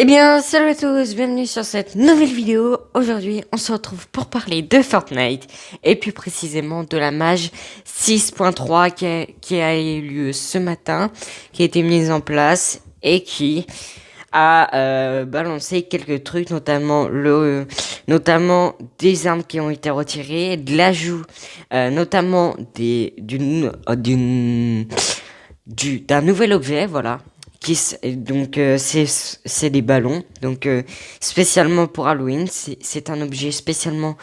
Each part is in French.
Eh bien, salut à tous, bienvenue sur cette nouvelle vidéo. Aujourd'hui, on se retrouve pour parler de Fortnite et plus précisément de la mage 6.3 qui a eu lieu ce matin, qui a été mise en place et qui a balancé quelques trucs, notamment des armes qui ont été retirées, de l'ajout, notamment d'un nouvel objet, voilà. C'est des ballons, spécialement pour Halloween. C'est un objet spécialement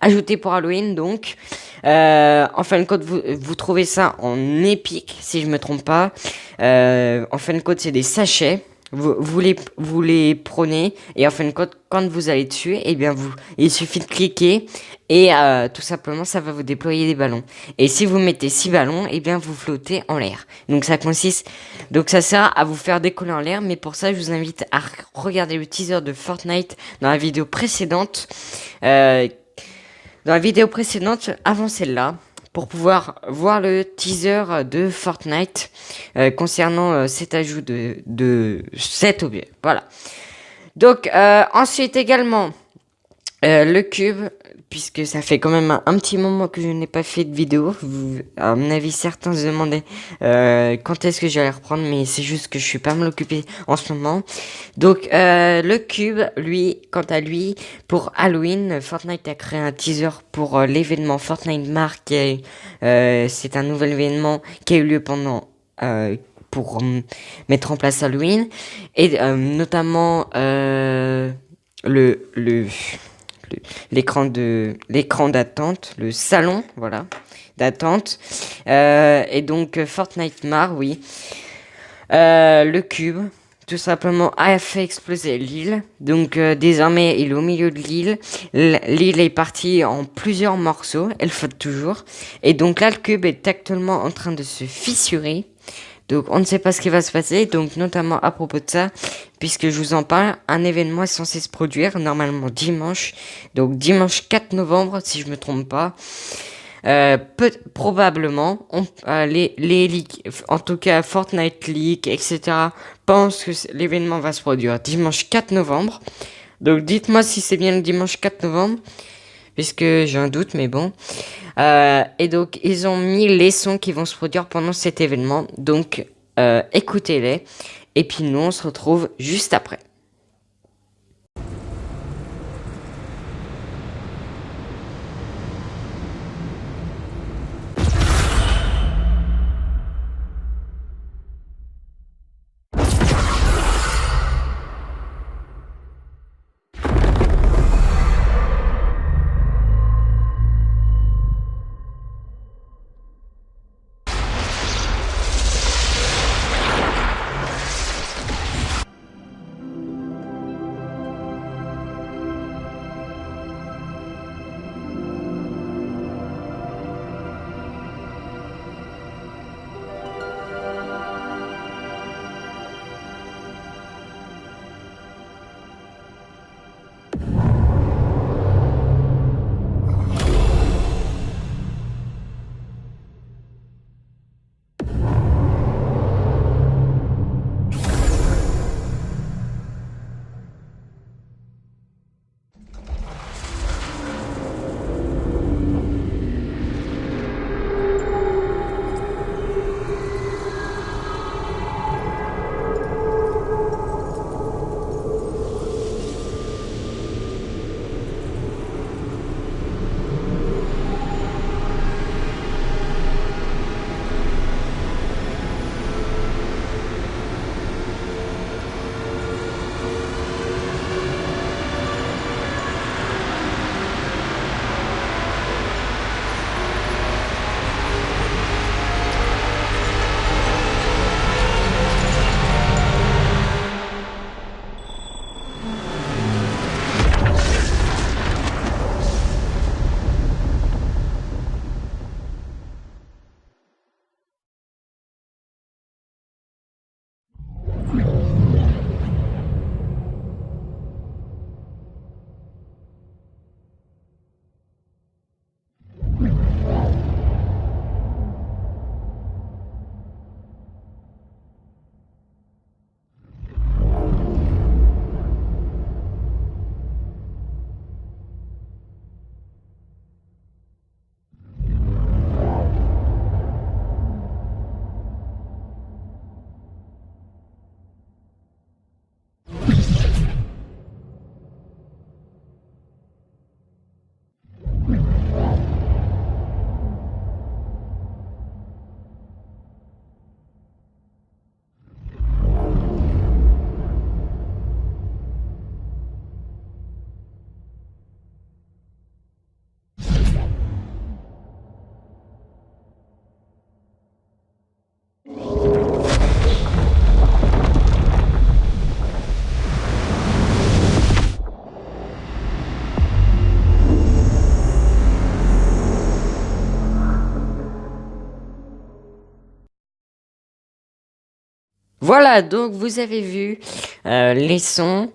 ajouté pour Halloween, donc en fin de compte vous trouvez ça en épique si je me trompe pas. En fin de compte c'est des sachets. Vous les prenez et en fin de compte quand vous allez dessus, eh bien il suffit de cliquer et tout simplement ça va vous déployer des ballons. Et si vous mettez 6 ballons, eh bien vous flottez en l'air. Donc ça sert à vous faire décoller en l'air, mais pour ça je vous invite à regarder le teaser de Fortnite dans la vidéo précédente. Dans la vidéo précédente, avant celle-là, pour pouvoir voir le teaser de Fortnite concernant cet ajout de cet objet. Voilà. Donc, ensuite également, le cube, puisque ça fait quand même un petit moment que je n'ai pas fait de vidéo. À mon avis, certains se demandaient quand est-ce que j'allais reprendre, mais c'est juste que je suis pas mal occupé en ce moment. Donc, le cube, lui, quant à lui, pour Halloween, Fortnite a créé un teaser pour l'événement Fortnite Mark. C'est un nouvel événement qui a eu lieu pour mettre en place Halloween et notamment l'écran d'attente, le salon, voilà, d'attente, et donc Fortnite Mar, oui, le cube, tout simplement a fait exploser l'île. Donc désormais il est au milieu de l'île. L'île est partie en plusieurs morceaux, elle flotte toujours, et donc là le cube est actuellement en train de se fissurer. Donc on ne sait pas ce qui va se passer, donc notamment à propos de ça, puisque je vous en parle, un événement est censé se produire, normalement dimanche, donc dimanche 4 novembre, si je me trompe pas. Probablement, les leaks, en tout cas Fortnite Leak, etc., pensent que l'événement va se produire dimanche 4 novembre. Donc dites-moi si c'est bien le dimanche 4 novembre, puisque j'ai un doute, mais bon. Et donc, ils ont mis les sons qui vont se produire pendant cet événement. Donc, écoutez-les. Et puis, nous, on se retrouve juste après. Voilà, donc vous avez vu les sons.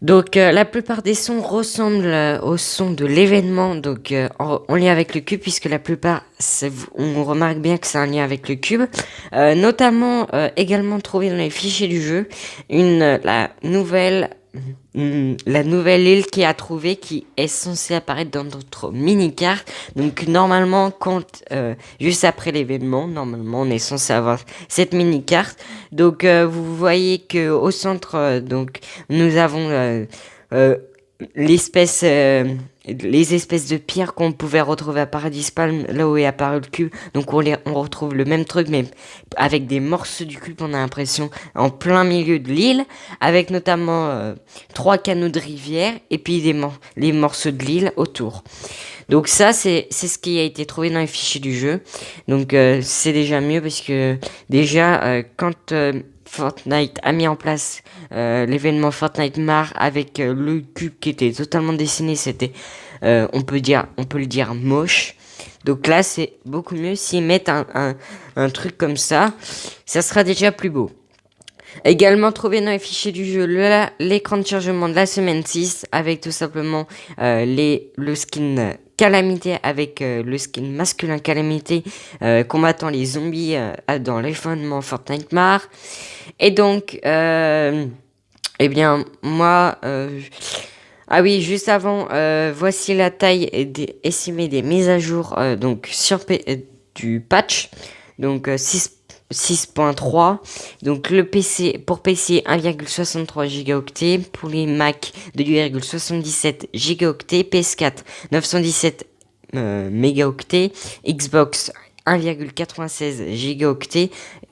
Donc la plupart des sons ressemblent aux sons de l'événement, donc en lien avec le cube, puisque la plupart, on remarque bien que c'est un lien avec le cube. Notamment également trouvé dans les fichiers du jeu, la nouvelle île qui a trouvé qui est censée apparaître dans notre mini-carte. Donc normalement, juste après l'événement, normalement on est censé avoir cette mini-carte. Donc vous voyez que au centre, donc nous avons les espèces de pierres qu'on pouvait retrouver à Paradis Palm, là où est apparu le cube. Donc on retrouve le même truc, mais avec des morceaux du cube, on a l'impression, en plein milieu de l'île, avec notamment 3 canaux de rivière, et puis les morceaux de l'île autour. Donc ça, c'est ce qui a été trouvé dans les fichiers du jeu. Donc c'est déjà mieux, parce que déjà, quand Fortnite a mis en place l'événement Fortnite Mar avec le cube qui était totalement dessiné, c'était, on peut le dire moche. Donc là, c'est beaucoup mieux s'ils mettent un truc comme ça sera déjà plus beau. Également trouvé dans les fichiers du jeu l'écran de chargement de la semaine 6 avec tout simplement le skin Calamité avec le skin masculin Calamité combattant les zombies dans l'événement Fortnite Mar. Et donc, eh bien, moi, ah oui, juste avant, voici la taille estimée des mises à jour donc du patch, donc 6.3. Donc le PC, pour PC 1,63 Go, pour les Mac 2,77 Go, PS4 917 mégaoctets, Xbox 1,96 Go,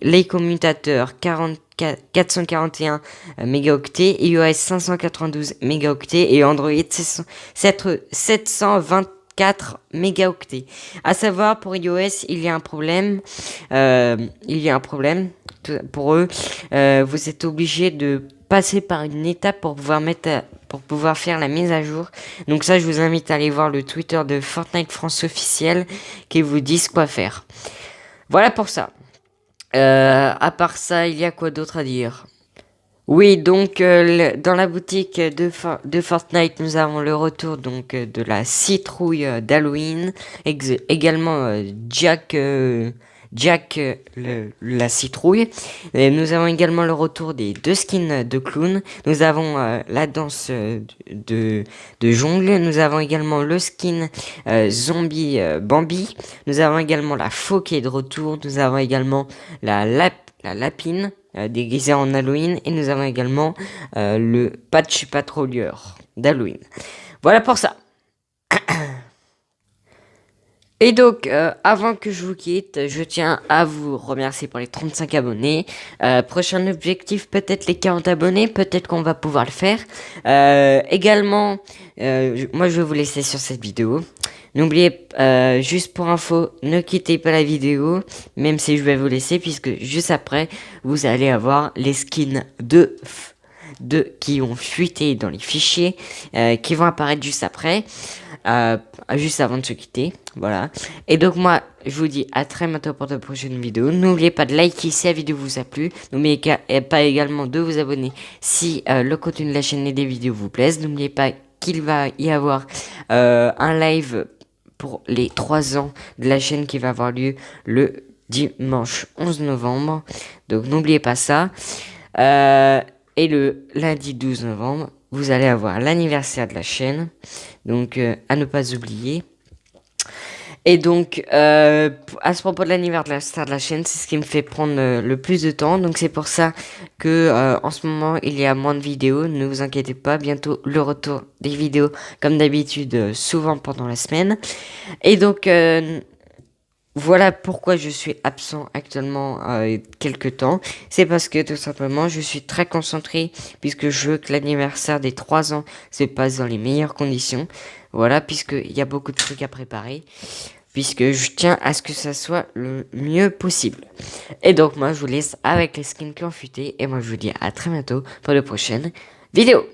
les commutateurs 441 mégaoctets, iOS 592 mégaoctets et Android 724 mégaoctets. À savoir, pour iOS, il y a un problème. Pour eux. Vous êtes obligé de passer par une étape pour pouvoir faire la mise à jour. Donc ça, je vous invite à aller voir le Twitter de Fortnite France officiel qui vous disent quoi faire. Voilà pour ça. À part ça, il y a quoi d'autre à dire? Oui, donc dans la boutique de Fortnite, nous avons le retour donc de la citrouille d'Halloween, également Jack la citrouille. Et nous avons également le retour des 2 skins de clown. Nous avons la danse de jungle. Nous avons également le skin zombie Bambi. Nous avons également la faux qui est de retour. Nous avons également la lapine déguisée en Halloween. Et nous avons également le patch patrouilleur d'Halloween. Voilà pour ça. Et donc, avant que je vous quitte, je tiens à vous remercier pour les 35 abonnés. Prochain objectif, peut-être les 40 abonnés, peut-être qu'on va pouvoir le faire. Également, moi je vais vous laisser sur cette vidéo. N'oubliez, juste pour info, ne quittez pas la vidéo, même si je vais vous laisser, puisque juste après, vous allez avoir les skins qui ont fuité dans les fichiers, qui vont apparaître juste après. Juste avant de se quitter, voilà. Et donc moi, je vous dis à très bientôt pour de prochaines vidéos. N'oubliez pas de liker si la vidéo vous a plu. N'oubliez pas également de vous abonner si le contenu de la chaîne et des vidéos vous plaisent. N'oubliez pas qu'il va y avoir un live pour les 3 ans de la chaîne qui va avoir lieu le dimanche 11 novembre. Donc n'oubliez pas ça. Et le lundi 12 novembre, vous allez avoir l'anniversaire de la chaîne, donc à ne pas oublier. Et donc, à ce propos de l'anniversaire de la chaîne, c'est ce qui me fait prendre le plus de temps. Donc c'est pour ça que en ce moment, il y a moins de vidéos. Ne vous inquiétez pas, bientôt le retour des vidéos, comme d'habitude, souvent pendant la semaine. Et donc, voilà pourquoi je suis absent actuellement quelques temps. C'est parce que tout simplement je suis très concentré puisque je veux que l'anniversaire des 3 ans se passe dans les meilleures conditions. Voilà, puisqu'il y a beaucoup de trucs à préparer. Puisque je tiens à ce que ça soit le mieux possible. Et donc moi je vous laisse avec les skins qui ont fuité. Et moi je vous dis à très bientôt pour de prochaines vidéos.